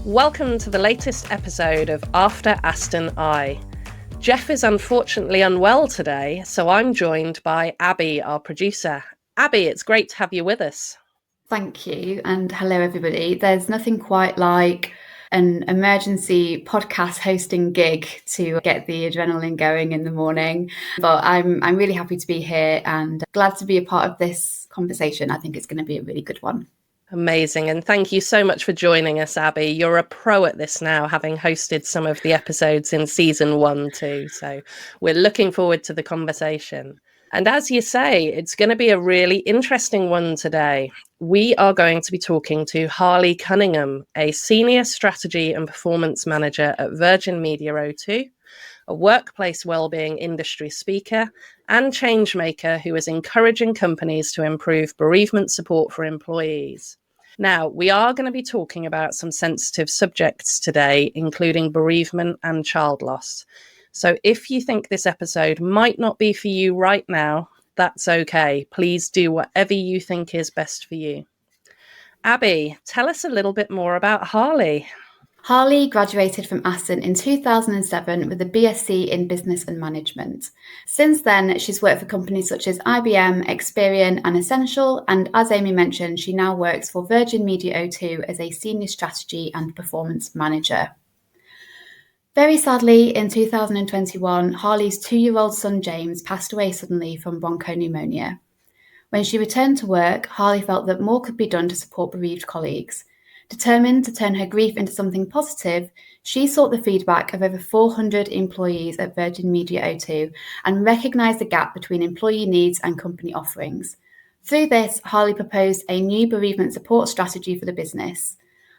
Welcome to the latest episode of After Aston I. Jeff is unfortunately unwell today, so I'm joined by Abby, our producer. Abby, it's great to have you with us. Thank you, and hello everybody. There's nothing quite like an emergency podcast hosting gig to get the adrenaline going in the morning. But I'm really happy to be here and glad to be a part of this conversation. I think it's going to be a really good one. Amazing. And thank you so much for joining us, Abby. You're a pro at this now, having hosted some of the episodes in season 1 too. So we're looking forward to the conversation. And as you say, it's going to be a really interesting one today. We are going to be talking to Harley Cunningham, a senior strategy and performance manager at Virgin Media O2, a workplace wellbeing industry speaker and changemaker who is encouraging companies to improve bereavement support for employees. Now, we are going to be talking about some sensitive subjects today, including bereavement and child loss. So if you think this episode might not be for you right now, that's okay. Please do whatever you think is best for you. Abby, tell us a little bit more about Harley. Harley graduated from Aston in 2007 with a BSc in Business and Management. Since then, she's worked for companies such as IBM, Experian and Essential, and as Aimee mentioned, she now works for Virgin Media O2 as a Senior Strategy and Performance Manager. Very sadly, in 2021, Harley's 2-year-old son James passed away suddenly from bronchopneumonia. When she returned to work, Harley felt that more could be done to support bereaved colleagues. Determined to turn her grief into something positive, she sought the feedback of over 400 employees at Virgin Media O2 and recognised the gap between employee needs and company offerings. Through this, Harley proposed a new bereavement support strategy for the business.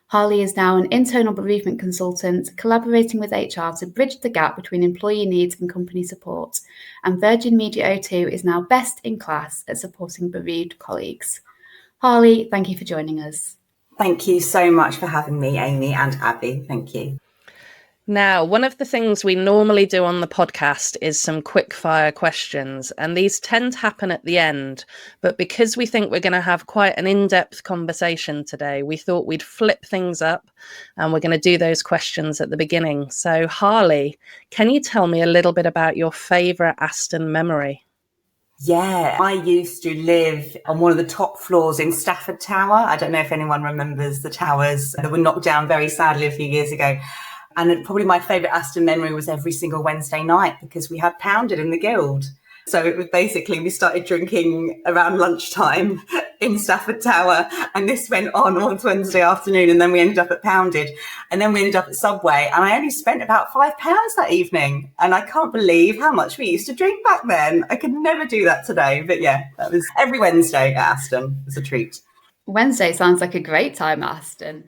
Harley is now an internal bereavement consultant, collaborating with HR to bridge the gap between employee needs and company support, and Virgin Media O2 is now best in class at supporting bereaved colleagues. Harley, thank you for joining us. Thank you so much for having me, Aimee and Abby. Thank you. Now, one of the things we normally do on the podcast is some quick fire questions, and these tend to happen at the end. But because we think we're going to have quite an in-depth conversation today, we thought we'd flip things up and we're going to do those questions at the beginning. So, Harley, can you tell me a little bit about your favourite Aston memory? Yeah, I used to live on one of the top floors in Stafford Tower. I don't know if anyone remembers the towers that were knocked down very sadly a few years ago. And probably my favourite Aston memory was every single Wednesday night because we had pounded in the guild. So it was basically, we started drinking around lunchtime in Stafford Tower, and this went on Wednesday afternoon, and then we ended up at Pounded, and then we ended up at Subway, and I only spent about £5 that evening, and I can't believe how much we used to drink back then. I could never do that today, but yeah, that was every Wednesday at Aston. It was a treat. Wednesday sounds like a great time at Aston.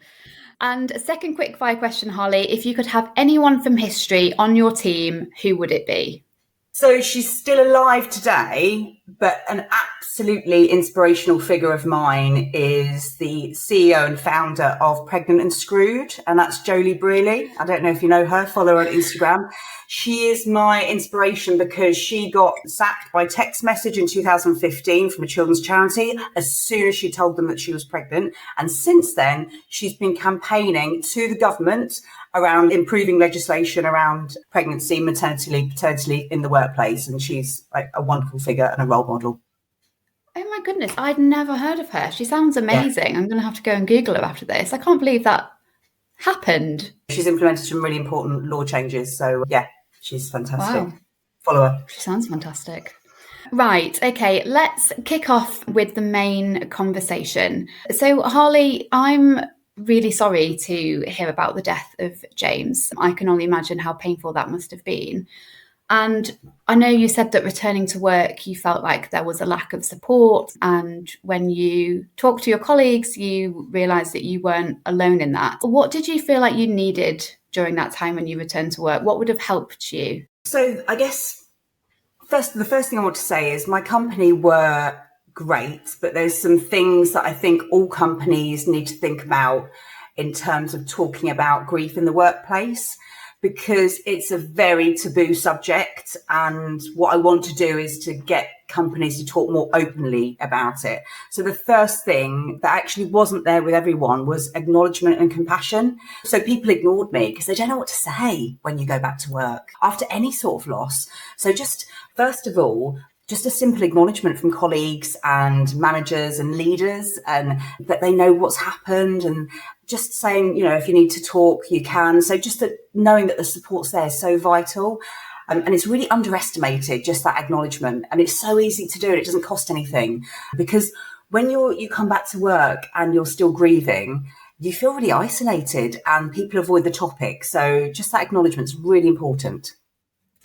And a second quick fire question, Harley, if you could have anyone from history on your team, who would it be? So she's still alive today, but an absolutely inspirational figure of mine is the CEO and founder of Pregnant and Screwed, and that's Jolie Brearley. I don't know if you know her, follow her on Instagram. She is my inspiration because she got sacked by text message in 2015 from a children's charity as soon as she told them that she was pregnant. And since then, she's been campaigning to the government around improving legislation around pregnancy, maternity leave, paternity leave in the workplace. And she's like a wonderful figure and a role model. Oh my goodness, I'd never heard of her. She sounds amazing. Yeah. I'm going to have to go and Google her after this. I can't believe that happened. She's implemented some really important law changes. So yeah, she's fantastic. Wow. Follow her. She sounds fantastic. Right, okay, let's kick off with the main conversation. So Harley, I'm really sorry to hear about the death of James. I can only imagine how painful that must have been. And I know you said that returning to work, you felt like there was a lack of support. And when you talked to your colleagues, you realised that you weren't alone in that. What did you feel like you needed during that time when you returned to work? What would have helped you? So I guess the first thing I want to say is my company were great, but there's some things that I think all companies need to think about in terms of talking about grief in the workplace. because it's a very taboo subject. And what I want to do is to get companies to talk more openly about it. So the first thing that actually wasn't there with everyone was acknowledgement and compassion. So people ignored me because they don't know what to say when you go back to work after any sort of loss. So just first of all, just a simple acknowledgement from colleagues and managers and leaders, and that they know what's happened, and just saying, if you need to talk, you can. So just knowing that the support's there is so vital. And it's really underestimated, just that acknowledgement. And it's so easy to do, and it doesn't cost anything. Because when you come back to work and you're still grieving, you feel really isolated and people avoid the topic. So just that acknowledgement is really important.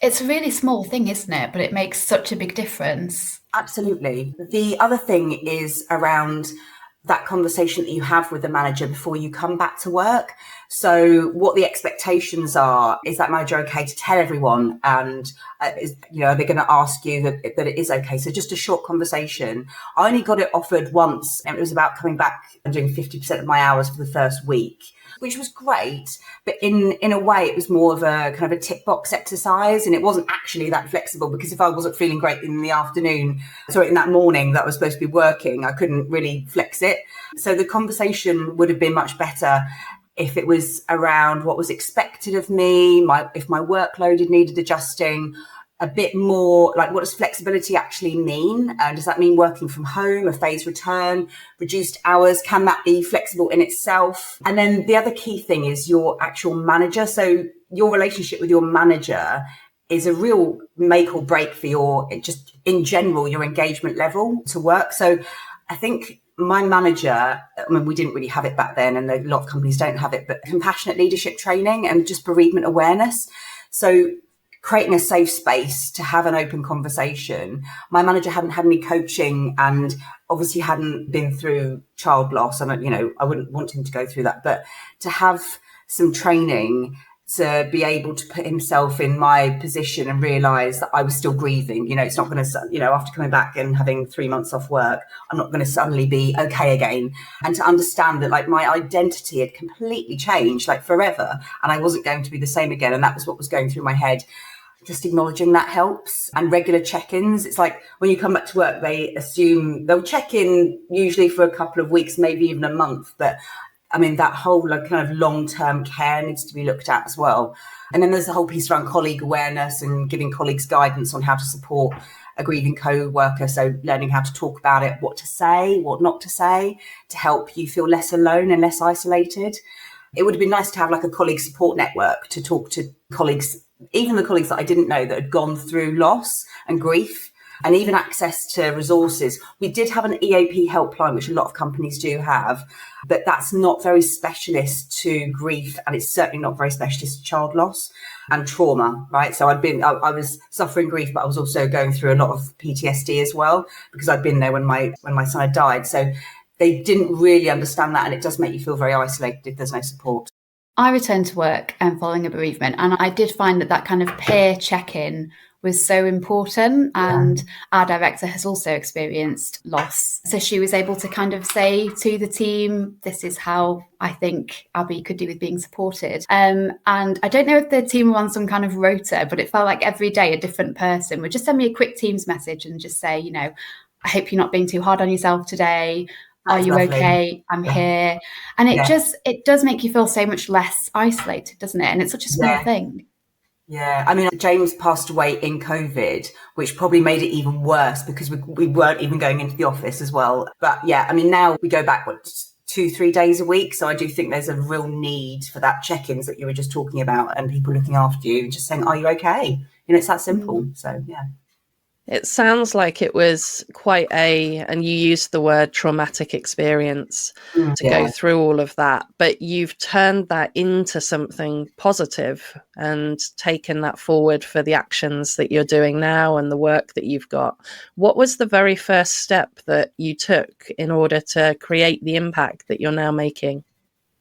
It's a really small thing, isn't it? But it makes such a big difference. Absolutely. The other thing is around that conversation that you have with the manager before you come back to work. So what the expectations are, is that manager okay to tell everyone? And, they're going to ask you that it is okay. So just a short conversation. I only got it offered once, and it was about coming back and doing 50% of my hours for the first week, which was great. But in a way, it was more of a kind of a tick box exercise. And it wasn't actually that flexible, because if I wasn't feeling great in the afternoon, in that morning that I was supposed to be working, I couldn't really flex it. So the conversation would have been much better if it was around what was expected of me, if my workload had needed adjusting, a bit more like, what does flexibility actually mean? Does that mean working from home, a phased return, reduced hours? Can that be flexible in itself? And then the other key thing is your actual manager. So your relationship with your manager is a real make or break for your engagement level to work. So I think my manager, we didn't really have it back then, and a lot of companies don't have it, but compassionate leadership training and just bereavement awareness. So creating a safe space to have an open conversation. My manager hadn't had any coaching and obviously hadn't been through child loss. And, I wouldn't want him to go through that, but to have some training to be able to put himself in my position and realise that I was still grieving. It's not going to, after coming back and having 3 months off work, I'm not going to suddenly be okay again. And to understand that my identity had completely changed, forever, and I wasn't going to be the same again. And that was what was going through my head. Just acknowledging that helps. And regular check-ins. It's like when you come back to work, they assume they'll check in usually for a couple of weeks, maybe even a month. But that whole kind of long-term care needs to be looked at as well. And then there's the whole piece around colleague awareness and giving colleagues guidance on how to support a grieving co-worker. So learning how to talk about it, what to say, what not to say, to help you feel less alone and less isolated. It would have been nice to have a colleague support network to talk to colleagues, even the colleagues that I didn't know that had gone through loss and grief, and even access to resources. We did have an EAP helpline, which a lot of companies do have, but that's not very specialist to grief, and it's certainly not very specialist to child loss and trauma, right? So I was suffering grief, but I was also going through a lot of PTSD as well, because I'd been there when my son had died. So they didn't really understand that, and it does make you feel very isolated if there's no support. I returned to work following a bereavement, and I did find that kind of peer check-in was so important. And our director has also experienced loss. So she was able to kind of say to the team, this is how I think Abby could do with being supported. And I don't know if the team were on some kind of rota, but it felt like every day a different person would just send me a quick Teams message and just say, I hope you're not being too hard on yourself today. Are you okay? I'm here. And it does make you feel so much less isolated, doesn't it? And it's such a small thing. Yeah. James passed away in COVID, which probably made it even worse because we weren't even going into the office as well. But now we go back, 2-3 days a week. So I do think there's a real need for that check-ins that you were just talking about, and people looking after you and just saying, are you okay? It's that simple. So, yeah. It sounds like it was quite and you used the word traumatic experience to go through all of that, but you've turned that into something positive and taken that forward for the actions that you're doing now and the work that you've got. What was the very first step that you took in order to create the impact that you're now making?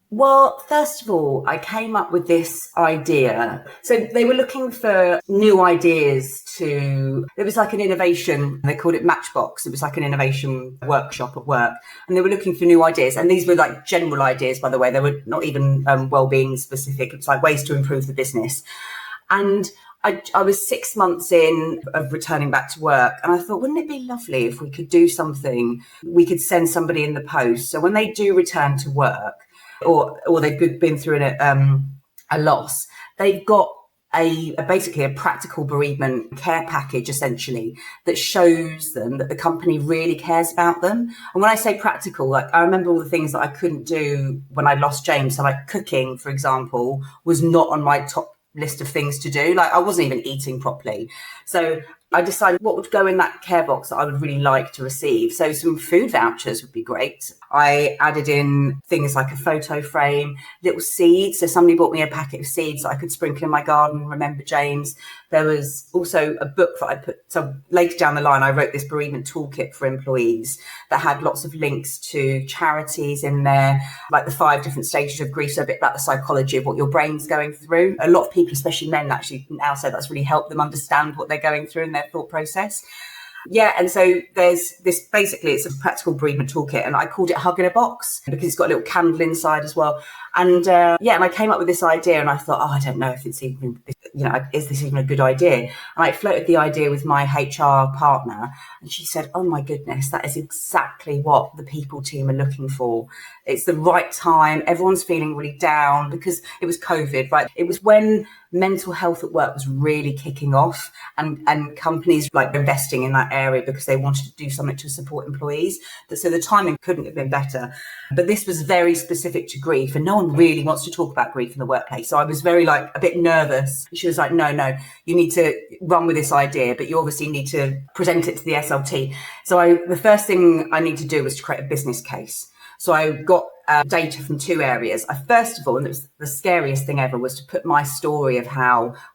Well, first of all, I came up with this idea. So they were looking for new ideas it was like an innovation, they called it Matchbox. It was like an innovation workshop at work. And they were looking for new ideas. And these were like general ideas, by the way. They were not even well-being specific. It was like ways to improve the business. And I was 6 months in of returning back to work, and I thought, wouldn't it be lovely if we could do something, we could send somebody in the post. So when they do return to work, or they've been through a loss, they've got basically a practical bereavement care package, essentially, that shows them that the company really cares about them. And when I say practical, like, I remember all the things that I couldn't do when I lost James. So like cooking, for example, was not on my top list of things to do. Like, I wasn't even eating properly. So I decided what would go in that care box that I would really like to receive. So some food vouchers would be great. I added in things like a photo frame, little seeds. So somebody bought me a packet of seeds that I could sprinkle in my garden, remember James. There was also a book that I put, so later down the line, I wrote this bereavement toolkit for employees that had lots of links to charities in there, like the 5 different stages of grief, so a bit about the psychology of what your brain's going through. A lot of people, especially men, actually now say that's really helped them understand what they're going through in their thought process. Yeah, and so there's this, basically it's a practical bereavement toolkit, and I called it Hug in a Box because it's got a little candle inside as well. And and I came up with this idea, and I thought, I don't know if it's even, is this even a good idea? And I floated the idea with my HR partner, and she said, oh my goodness, that is exactly what the people team are looking for. It's the right time. Everyone's feeling really down because it was COVID, right? It was when mental health at work was really kicking off, and companies like investing in that area because they wanted to do something to support employees. So the timing couldn't have been better. But this was very specific to grief, and no one really wants to talk about grief in the workplace. So I was very a bit nervous. She was like, no, you need to run with this idea, but you obviously need to present it to the SLT. So the first thing I need to do was to create a business case. So I got data from 2 areas. First of all, and it was the scariest thing ever, was to put my story of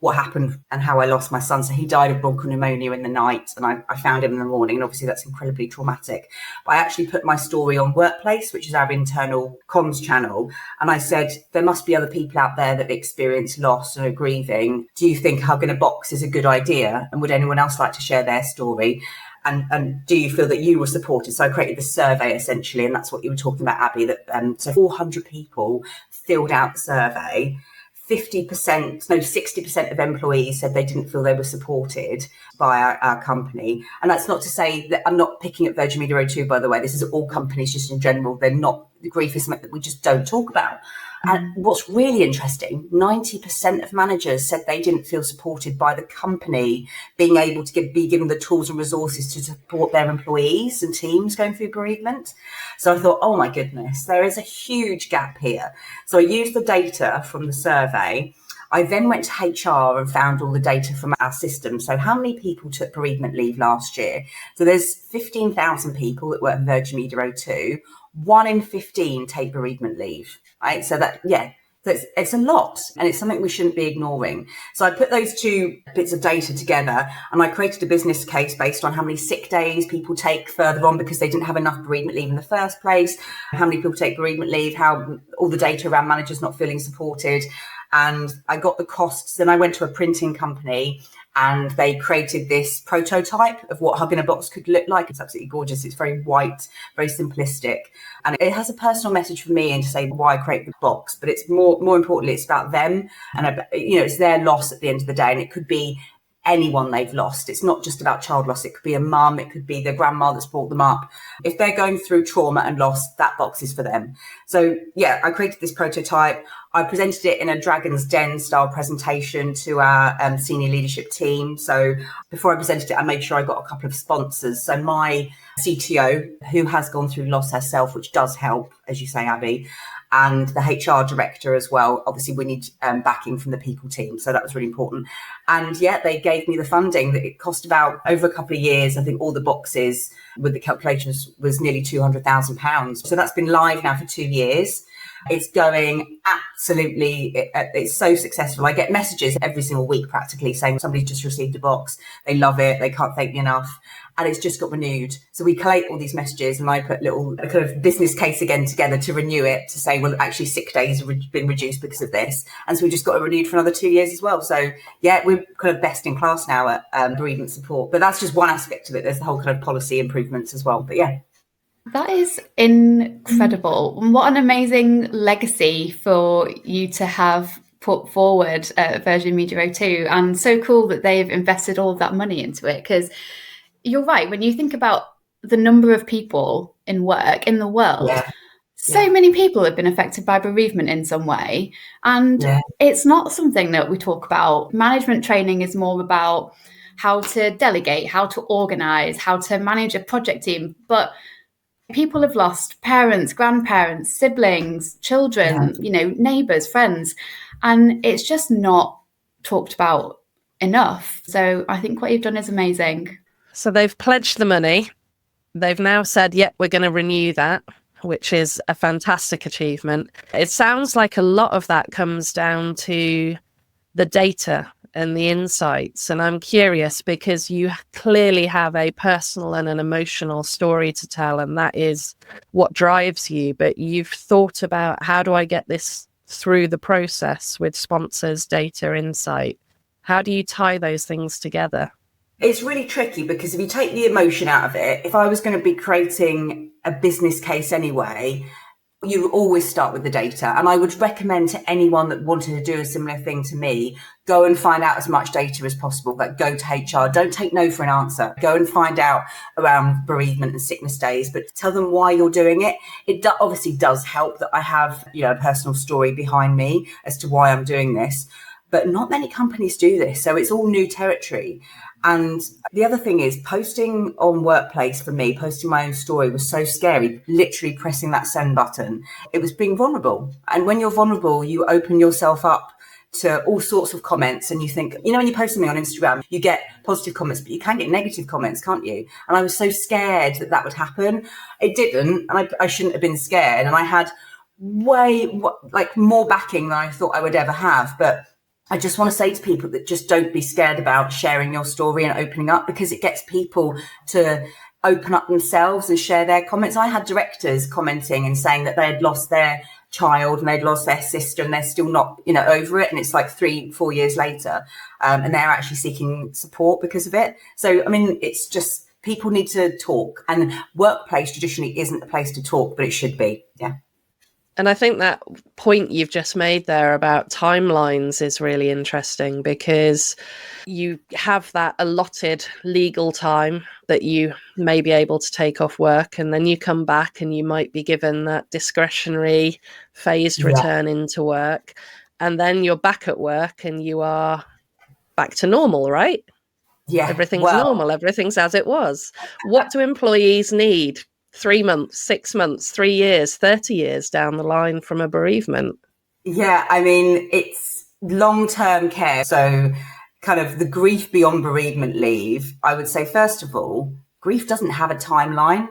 what happened and how I lost my son. So he died of bronchopneumonia in the night, and I found him in the morning, and obviously that's incredibly traumatic. But I actually put my story on Workplace, which is our internal comms channel, and I said, there must be other people out there that experience loss and are grieving. Do you think Hug in a Box is a good idea? And would anyone else like to share their story? And do you feel that you were supported? So I created this survey, essentially, and that's what you were talking about, Abby, that so 400 people filled out the survey. 60% of employees said they didn't feel they were supported by our company. And that's not to say that I'm not picking at Virgin Media O2, by the way. This is all companies just in general. They're not, grief is something that we just don't talk about. And what's really interesting, 90% of managers said they didn't feel supported by the company being able to be given the tools and resources to support their employees and teams going through bereavement. So I thought, oh my goodness, there is a huge gap here. So I used the data from the survey. I then went to HR and found all the data from our system. So how many people took bereavement leave last year? So there's 15,000 people that work at Virgin Media O2. 1 in 15 take bereavement leave, right? So it's a lot, and it's something we shouldn't be ignoring. So I put those 2 bits of data together, and I created a business case based on how many sick days people take further on because they didn't have enough bereavement leave in the first place, how many people take bereavement leave, how all the data around managers not feeling supported. And I got the costs. Then I went to a printing company, and they created this prototype of what Hug in a Box could look like. It's absolutely gorgeous. It's very white, very simplistic. And it has a personal message for me and to say why I create the box. But it's more importantly, it's about them. And, it's their loss at the end of the day. And it could be anyone they've lost. It's not just about child loss. It could be a mum. It could be their grandma that's brought them up. If they're going through trauma and loss, that box is for them. So, I created this prototype. I presented it in a Dragon's Den style presentation to our senior leadership team. So before I presented it, I made sure I got a couple of sponsors. So my CTO, who has gone through loss herself, which does help, as you say, Abby, and the HR director as well. Obviously, we need backing from the people team. So that was really important. And they gave me the funding. That it cost about, over a couple of years, I think all the boxes with the calculations was nearly £200,000. So that's been live now for 2 years. It's going absolutely, it's so successful. I get messages every single week practically saying somebody's just received a box. They love it. They can't thank me enough. And it's just got renewed. So we collate all these messages and I put a kind of business case again together to renew it, to say, well, actually sick days have been reduced because of this. And so we just got it renewed for another 2 years as well. So yeah, we're kind of best in class now at bereavement support. But that's just one aspect of it. There's the whole kind of policy improvements as well. But yeah. That is incredible. What an amazing legacy for you to have put forward at Virgin Media 02. And so cool that they've invested all of that money into it, because you're right. When you think about the number of people in work in the world, so many people have been affected by bereavement in some way. And it's not something that we talk about. Management training is more about how to delegate, how to organize, how to manage a project team. But people have lost parents, grandparents, siblings, children, neighbours, friends. And it's just not talked about enough. So I think what you've done is amazing. So they've pledged the money. They've now said, we're going to renew that, which is a fantastic achievement. It sounds like a lot of that comes down to the data and the insights. And I'm curious because you clearly have a personal and an emotional story to tell, and that is what drives you. But you've thought about, how do I get this through the process with sponsors, data, insight? How do you tie those things together? It's really tricky because if you take the emotion out of it, if I was going to be creating a business case anyway, you always start with the data. And I would recommend to anyone that wanted to do a similar thing to me, go and find out as much data as possible. Like, go to HR. Don't take no for an answer. Go and find out around bereavement and sickness days, but tell them why you're doing it. It obviously does help that I have, a personal story behind me as to why I'm doing this. But not many companies do this. So it's all new territory. And the other thing is, posting on Workplace for me, posting my own story was so scary, literally pressing that send button. It was being vulnerable. And when you're vulnerable, you open yourself up to all sorts of comments. And you think, when you post something on Instagram, you get positive comments, but you can get negative comments, can't you? And I was so scared that would happen. It didn't. And I shouldn't have been scared. And I had more backing than I thought I would ever have. But I just want to say to people that just don't be scared about sharing your story and opening up, because it gets people to open up themselves and share their comments. I had directors commenting and saying that they had lost their child and they'd lost their sister and they're still not, over it. And it's like 3-4 years later, and they're actually seeking support because of it. So, it's just, people need to talk, and Workplace traditionally isn't a place to talk, but it should be. Yeah. And I think that point you've just made there about timelines is really interesting, because you have that allotted legal time that you may be able to take off work, and then you come back and you might be given that discretionary phased return into work, and then you're back at work and you are back to normal, right? Yeah. Everything's normal. Everything's as it was. What do employees need 3 months, 6 months, 3 years, 30 years down the line from a bereavement? Yeah, it's long-term care. So kind of the grief beyond bereavement leave, I would say, first of all, grief doesn't have a timeline,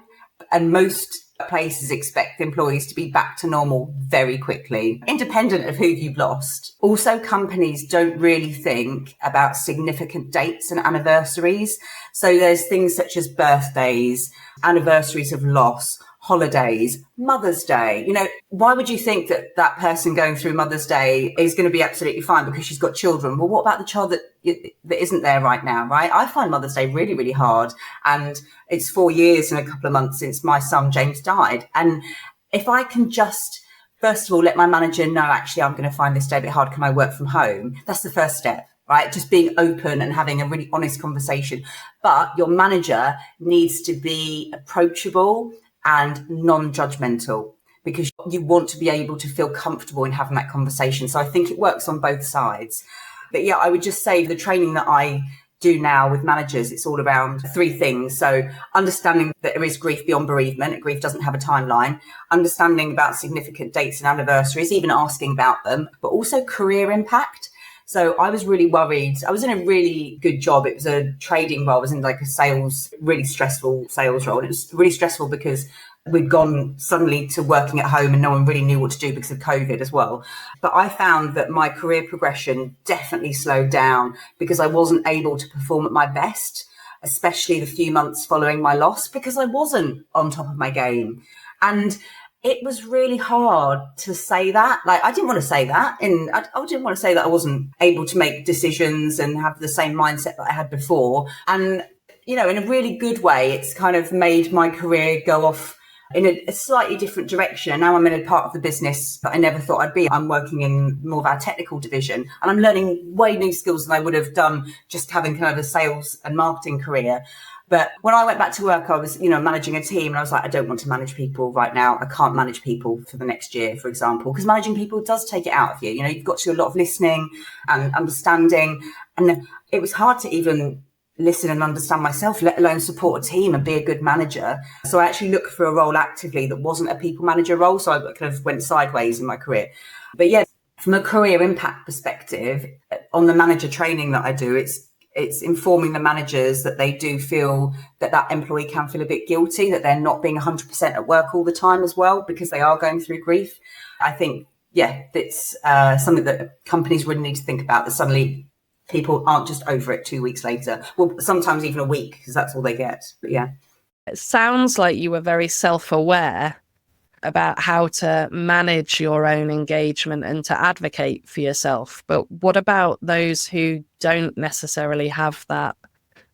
and most places expect employees to be back to normal very quickly, independent of who you've lost. Also, companies don't really think about significant dates and anniversaries. So there's things such as birthdays, anniversaries of loss, holidays, Mother's Day. Why would you think that person going through Mother's Day is going to be absolutely fine because she's got children? Well, what about the child that isn't there right now, right? I find Mother's Day really, really hard. And it's 4 years and a couple of months since my son, James, died. And if I can just, first of all, let my manager know, actually, I'm going to find this day a bit hard. Can I work from home? That's the first step. Right? Just being open and having a really honest conversation. But your manager needs to be approachable and non-judgmental, because you want to be able to feel comfortable in having that conversation. So I think it works on both sides. But yeah, I would just say the training that I do now with managers, it's all around 3 things. So understanding that there is grief beyond bereavement, grief doesn't have a timeline, understanding about significant dates and anniversaries, even asking about them, but also career impact. So I was really worried. I was in a really good job. It was a trading role. I was in like a really stressful sales role. And it was really stressful because we'd gone suddenly to working at home and no one really knew what to do because of COVID as well. But I found that my career progression definitely slowed down because I wasn't able to perform at my best, especially the few months following my loss, because I wasn't on top of my game. And it was really hard to say that. Like, I didn't want to say that. And I didn't want to say that I wasn't able to make decisions and have the same mindset that I had before. And, you know, in a really good way, it's kind of made my career go off in a slightly different direction. And now I'm in a part of the business that I never thought I'd be. I'm working in more of our technical division, and I'm learning way new skills than I would have done just having kind of a sales and marketing career. But when I went back to work, I was, you know, managing a team, and I was like, I don't want to manage people right now. I can't manage people for the next year, for example, because managing people does take it out of you. You know, you've got to do a lot of listening and understanding. And it was hard to even listen and understand myself, let alone support a team and be a good manager. So I actually looked for a role actively that wasn't a people manager role. So I kind of went sideways in my career. But yeah, from a career impact perspective, on the manager training that I do, it's informing the managers that they do feel that employee can feel a bit guilty, that they're not being 100% at work all the time as well, because they are going through grief. I think, yeah, it's something that companies really need to think about, that suddenly people aren't just over it 2 weeks later. Well, sometimes even a week, because that's all they get. But yeah. It sounds like you were very self-aware about how to manage your own engagement and to advocate for yourself. But what about those who don't necessarily have that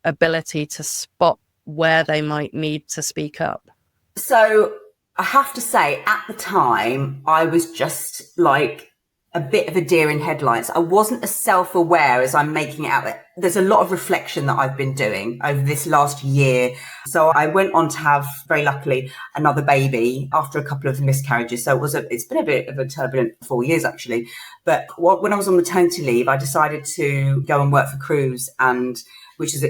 ability to spot where they might need to speak up? So I have to say, at the time, I was just like a bit of a deer in headlights. I wasn't as self-aware as I'm making it out. There's a lot of reflection that I've been doing over this last year. So I went on to have, very luckily, another baby after a couple of miscarriages. So it's been a bit of a turbulent 4 years, actually. But when I was on maternity leave, I decided to go and work for Cruise,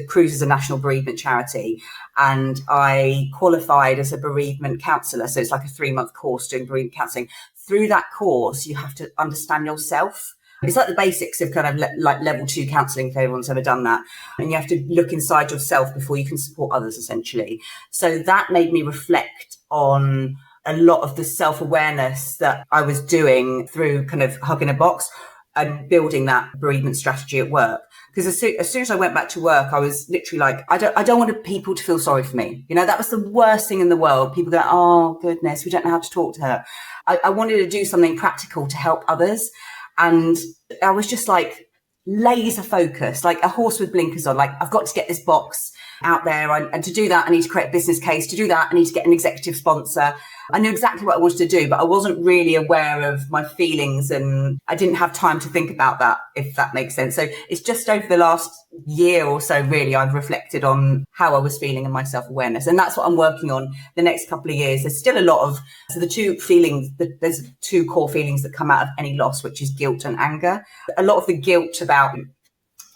Cruise is a national bereavement charity. And I qualified as a bereavement counsellor. So it's like a 3-month course doing bereavement counselling. Through that course, you have to understand yourself. It's like the basics of kind of like level 2 counselling, if everyone's ever done that. And you have to look inside yourself before you can support others, essentially. So that made me reflect on a lot of the self-awareness that I was doing through kind of hugging a box and building that bereavement strategy at work. Because as soon as I went back to work, I was literally like, I don't want people to feel sorry for me. You know, that was the worst thing in the world. People go, oh, goodness, we don't know how to talk to her. I wanted to do something practical to help others. And I was just like laser focused, like a horse with blinkers on. Like, I've got to get this box out there. And to do that, I need to create a business case. To do that, I need to get an executive sponsor. I knew exactly what I wanted to do, but I wasn't really aware of my feelings, and I didn't have time to think about that, if that makes sense. So it's just over the last year or so, really, I've reflected on how I was feeling and my self-awareness. And that's what I'm working on the next couple of years. There's still a lot of, so there's 2 core feelings that come out of any loss, which is guilt and anger. A lot of the guilt about,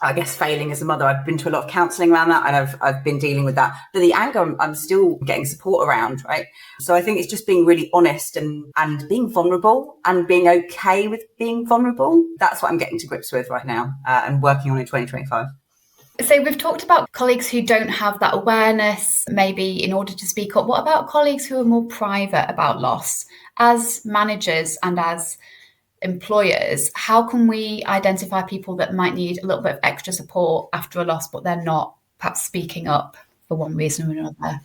I guess, failing as a mother, I've been to a lot of counselling around that, and I've been dealing with that. But the anger, I'm still getting support around, right? So I think it's just being really honest and being vulnerable and being okay with being vulnerable. That's what I'm getting to grips with right now and working on in 2025. So we've talked about colleagues who don't have that awareness, maybe in order to speak up. What about colleagues who are more private about loss? As managers and as employers, how can we identify people that might need a little bit of extra support after a loss, but they're not perhaps speaking up for one reason or another?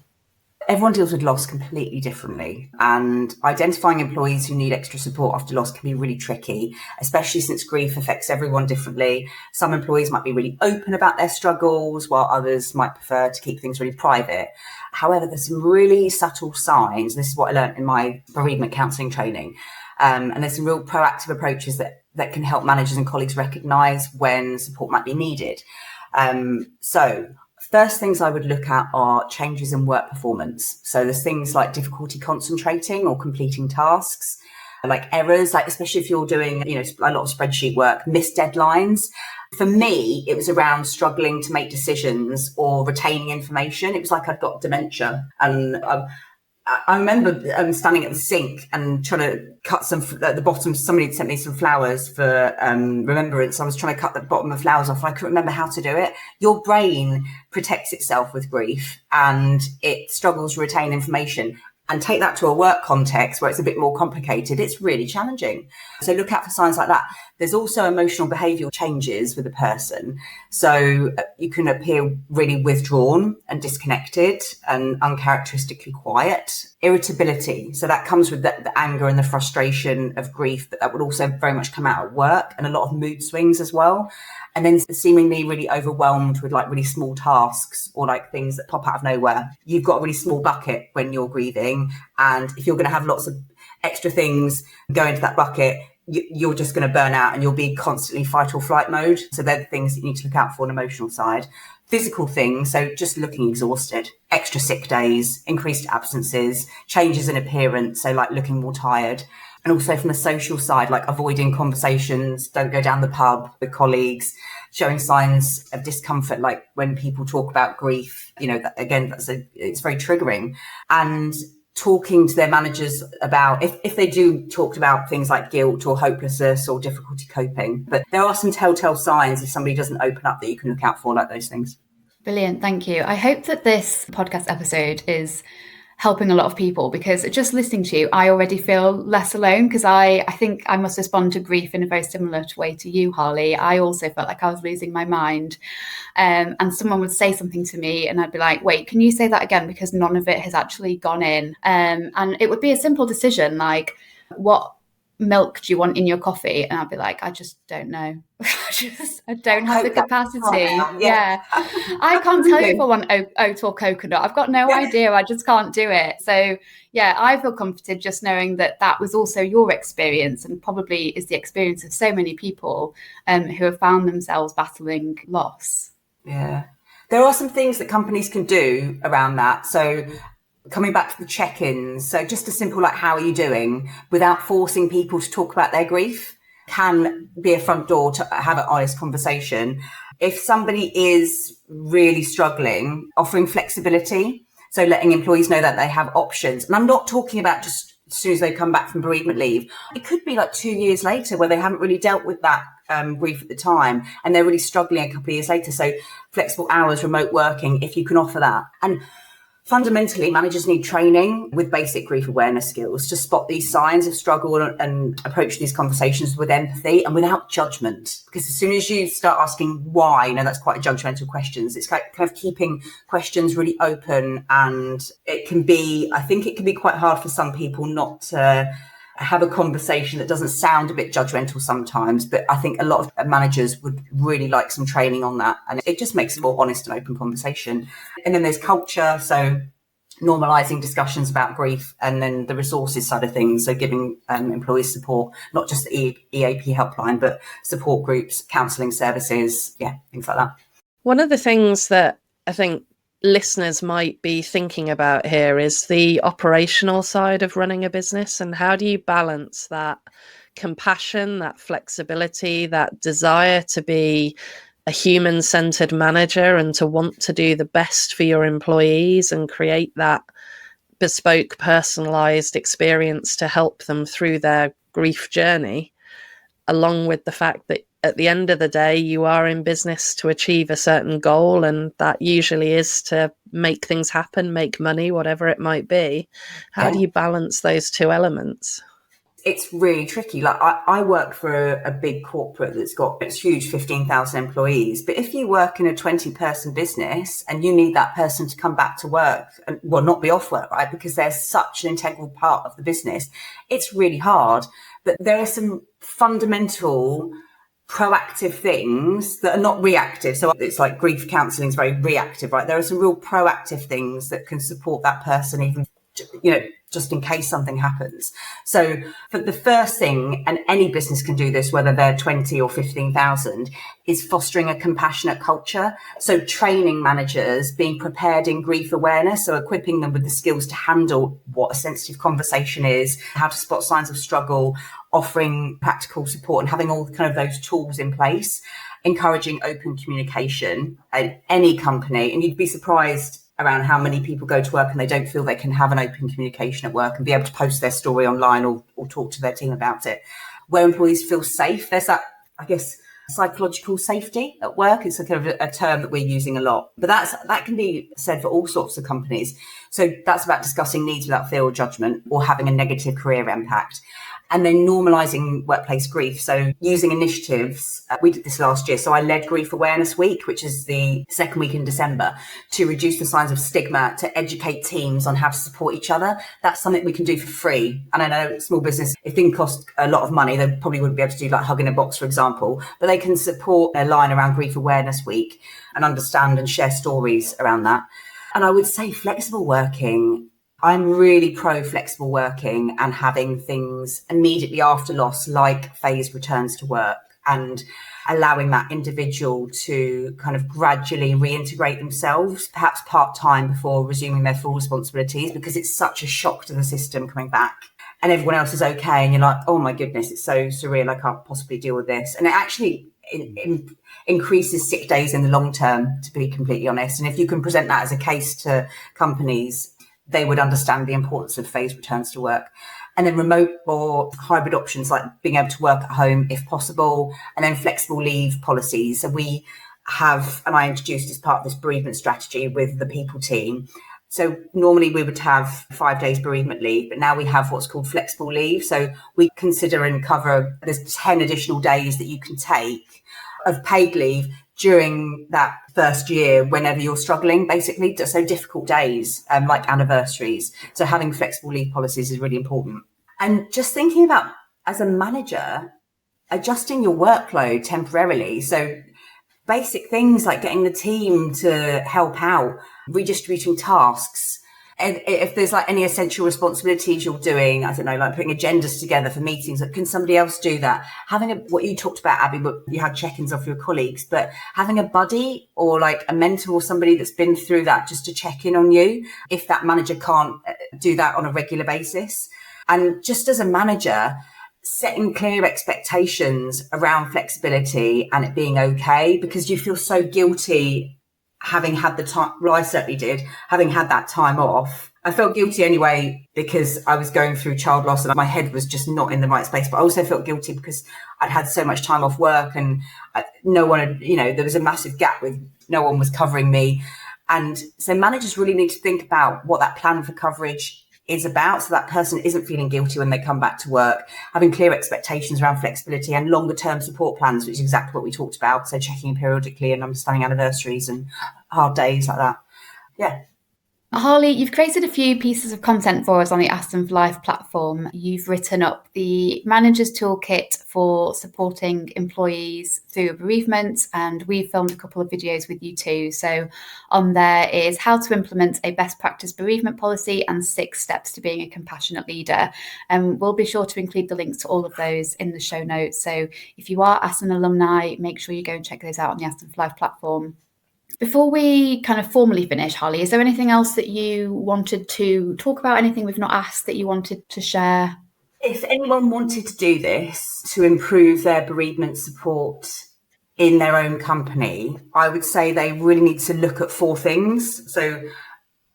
Everyone deals with loss completely differently, and identifying employees who need extra support after loss can be really tricky, especially since grief affects everyone differently. Some employees might be really open about their struggles, while others might prefer to keep things really private. However, there's some really subtle signs. This is what I learned in my bereavement counselling training. And there's some real proactive approaches that can help managers and colleagues recognise when support might be needed. So first things I would look at are changes in work performance. So there's things like difficulty concentrating or completing tasks, like errors, like especially if you're doing, you know, a lot of spreadsheet work, missed deadlines. For me, it was around struggling to make decisions or retaining information. It was like I'd got dementia, and I remember standing at the sink and trying to cut some at the bottom. Somebody had sent me some flowers for remembrance. I was trying to cut the bottom of flowers off. I couldn't remember how to do it. Your brain protects itself with grief, and it struggles to retain information. and take that to a work context where it's a bit more complicated, it's really challenging. So look out for signs like that. There's also emotional behavioural changes with a person. So you can appear really withdrawn and disconnected and uncharacteristically quiet. Irritability. So that comes with the anger and the frustration of grief, but that would also very much come out at work, and a lot of mood swings as well. And then seemingly really overwhelmed with like really small tasks or like things that pop out of nowhere. You've got a really small bucket when you're grieving. And if you're going to have lots of extra things go into that bucket, you're just going to burn out and you'll be constantly fight or flight mode. So they're the things that you need to look out for on the emotional side. Physical things, so just looking exhausted, extra sick days, increased absences, changes in appearance, so like looking more tired. And also from a social side, like avoiding conversations, don't go down the pub with colleagues, showing signs of discomfort, like when people talk about grief, it's very triggering. And talking to their managers about, if they do talk about things like guilt or hopelessness or difficulty coping. But there are some telltale signs if somebody doesn't open up that you can look out for, like those things. Brilliant. Thank you. I hope that this podcast episode is helping a lot of people, because just listening to you, I already feel less alone, because I think I must respond to grief in a very similar way to you, Harley. I also felt like I was losing my mind. And someone would say something to me and I'd be like, wait, can you say that again? Because none of it has actually gone in. And it would be a simple decision, like, what milk do you want in your coffee? And I'd be like, I just don't know. I don't have the capacity. Yeah. I can't tell you if I want oat or coconut. I've got no idea. I just can't do it. So yeah, I feel comforted just knowing that that was also your experience, and probably is the experience of so many people who have found themselves battling loss. Yeah. There are some things that companies can do around that. So coming back to the check-ins, so just a simple like, how are you doing, without forcing people to talk about their grief, can be a front door to have an honest conversation. If somebody is really struggling, offering flexibility, so letting employees know that they have options. And I'm not talking about just as soon as they come back from bereavement leave. It could be like 2 years later where they haven't really dealt with that grief at the time and they're really struggling a couple of years later. So flexible hours, remote working, if you can offer that. And fundamentally, managers need training with basic grief awareness skills to spot these signs of struggle and approach these conversations with empathy and without judgment. Because as soon as you start asking why, that's quite a judgmental questions. It's like kind of keeping questions really open, and I think it can be quite hard for some people not to have a conversation that doesn't sound a bit judgmental sometimes, but I think a lot of managers would really like some training on that, and it just makes a more honest and open conversation. And then there's culture, so normalizing discussions about grief, and then the resources side of things, so giving employees support, not just the EAP helpline, but support groups, counselling services, things like that. One of the things that I think listeners might be thinking about here is the operational side of running a business, and how do you balance that compassion, that flexibility, that desire to be a human-centered manager and to want to do the best for your employees and create that bespoke, personalized experience to help them through their grief journey, along with the fact that at the end of the day, you are in business to achieve a certain goal, and that usually is to make things happen, make money, whatever it might be. How do you balance those two elements? It's really tricky. Like I work for a big corporate that's got, it's huge, 15,000 employees. But if you work in a 20-person business and you need that person to come back to work and not be off work, right? Because they're such an integral part of the business, it's really hard. But there are some fundamental proactive things that are not reactive. So it's like grief counselling is very reactive, right? There are some real proactive things that can support that person, even, just in case something happens. So for the first thing, and any business can do this, whether they're 20 or 15,000, is fostering a compassionate culture. So training managers, being prepared in grief awareness, so equipping them with the skills to handle what a sensitive conversation is, how to spot signs of struggle, offering practical support, and having all kind of those tools in place, encouraging open communication at any company. And you'd be surprised around how many people go to work and they don't feel they can have an open communication at work and be able to post their story online or talk to their team about it. Where employees feel safe, there's that, I guess, psychological safety at work. It's a kind of a term that we're using a lot, but that can be said for all sorts of companies. So that's about discussing needs without fear or judgment, or having a negative career impact. And then normalising workplace grief. So using initiatives, we did this last year. So I led Grief Awareness Week, which is the second week in December, to reduce the signs of stigma, to educate teams on how to support each other. That's something we can do for free. And I know small business, if things cost a lot of money, they probably wouldn't be able to do like Hug in a Box, for example, but they can support a line around Grief Awareness Week and understand and share stories around that. And I would say flexible working. I'm really pro flexible working and having things immediately after loss, like phased returns to work, and allowing that individual to kind of gradually reintegrate themselves, perhaps part-time before resuming their full responsibilities, because it's such a shock to the system coming back and everyone else is okay. And you're like, oh my goodness, it's so surreal. I can't possibly deal with this. And it actually increases sick days in the long term, to be completely honest. And if you can present that as a case to companies, they would understand the importance of phased returns to work. And then remote or hybrid options, like being able to work at home if possible, and then flexible leave policies. So we have, and I introduced as part of this bereavement strategy with the people team. So normally we would have 5 days bereavement leave, but now we have what's called flexible leave. So we consider and cover, there's 10 additional days that you can take of paid leave during that first year, whenever you're struggling, basically. So difficult days, like anniversaries. So having flexible leave policies is really important. And just thinking about, as a manager, adjusting your workload temporarily. So basic things like getting the team to help out, redistributing tasks. And if there's like any essential responsibilities you're doing, I don't know, like putting agendas together for meetings, can somebody else do that? Having what you talked about, Abby, but you had check-ins off your colleagues, but having a buddy or like a mentor or somebody that's been through that just to check in on you, if that manager can't do that on a regular basis. And just as a manager, setting clear expectations around flexibility and it being okay, because you feel so guilty having had the time. Well, I certainly did, having had that time off. I felt guilty anyway because I was going through child loss and my head was just not in the right space. But I also felt guilty because I'd had so much time off work and no one had, there was a massive gap with no one was covering me. And so managers really need to think about what that plan for coverage is about, so that person isn't feeling guilty when they come back to work, having clear expectations around flexibility and longer term support plans, which is exactly what we talked about. So checking in periodically and understanding anniversaries and hard days like that. Yeah. Harley, you've created a few pieces of content for us on the Aston for Life platform. You've written up the Manager's Toolkit for supporting employees through bereavement, and we've filmed a couple of videos with you too. So on there is how to implement a best practice bereavement policy and 6 steps to being a compassionate leader. And we'll be sure to include the links to all of those in the show notes. So if you are Aston alumni, make sure you go and check those out on the Aston for Life platform. Before we kind of formally finish, Harley, is there anything else that you wanted to talk about? Anything we've not asked that you wanted to share? If anyone wanted to do this to improve their bereavement support in their own company, I would say they really need to look at 4 things. So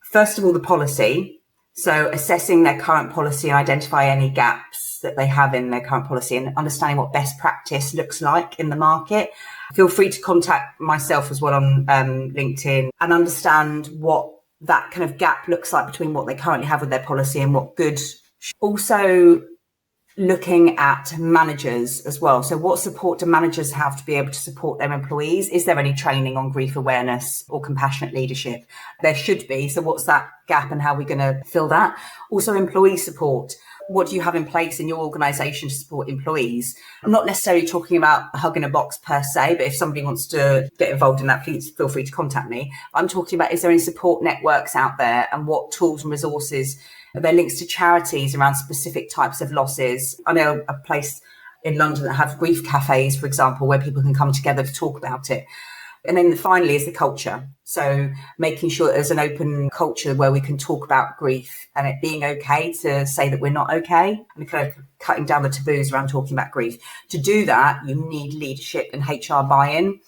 first of all, the policy. So assessing their current policy and identify any gaps that they have in their current policy and understanding what best practice looks like in the market. Feel free to contact myself as well on LinkedIn and understand what that kind of gap looks like between what they currently have with their policy and what good. Also looking at managers as well. So what support do managers have to be able to support their employees? Is there any training on grief awareness or compassionate leadership? There should be. So what's that gap and how are we going to fill that? Also employee support. What do you have in place in your organisation to support employees? I'm not necessarily talking about a Hug in a Box per se, but if somebody wants to get involved in that, please feel free to contact me. I'm talking about, is there any support networks out there and what tools and resources? Are there links to charities around specific types of losses? I know a place in London that have grief cafes, for example, where people can come together to talk about it. And then finally is the culture. So making sure that there's an open culture where we can talk about grief and it being okay to say that we're not okay, and kind of cutting down the taboos around talking about grief. To do that, you need leadership and HR buy-in.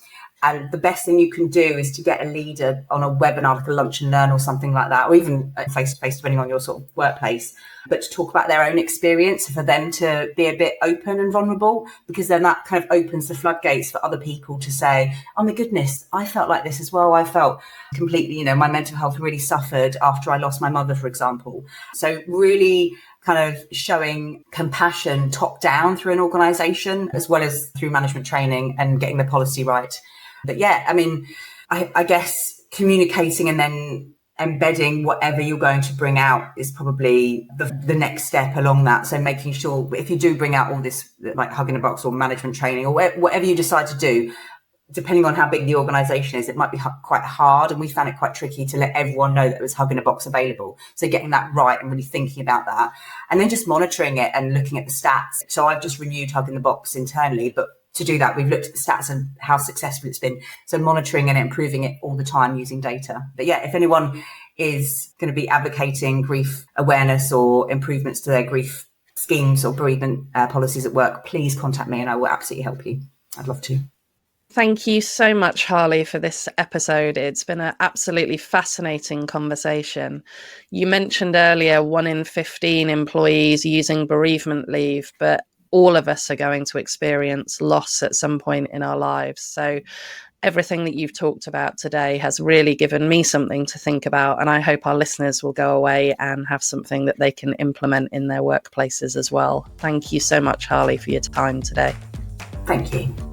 And the best thing you can do is to get a leader on a webinar, like a lunch and learn or something like that, or even face-to-face, depending on your sort of workplace, but to talk about their own experience, for them to be a bit open and vulnerable, because then that kind of opens the floodgates for other people to say, oh my goodness, I felt like this as well. I felt completely, my mental health really suffered after I lost my mother, for example. So really kind of showing compassion top down through an organisation, as well as through management training and getting the policy right. But yeah, I mean, I guess communicating and then embedding whatever you're going to bring out is probably the next step along that. So making sure, if you do bring out all this, like Hug in a Box or management training or whatever you decide to do, depending on how big the organisation is, it might be quite hard. And we found it quite tricky to let everyone know that there was Hug in a Box available. So getting that right and really thinking about that, and then just monitoring it and looking at the stats. So I've just renewed Hug in the Box internally, but to do that, we've looked at the stats and how successful it's been. So monitoring and improving it all the time using data. But yeah, if anyone is going to be advocating grief awareness or improvements to their grief schemes or bereavement policies at work, please contact me and I will absolutely help you. I'd love to. Thank you so much, Harley, for this episode. It's been an absolutely fascinating conversation. You mentioned earlier 1 in 15 employees using bereavement leave, but all of us are going to experience loss at some point in our lives. So everything that you've talked about today has really given me something to think about. And I hope our listeners will go away and have something that they can implement in their workplaces as well. Thank you so much, Harley, for your time today. Thank you.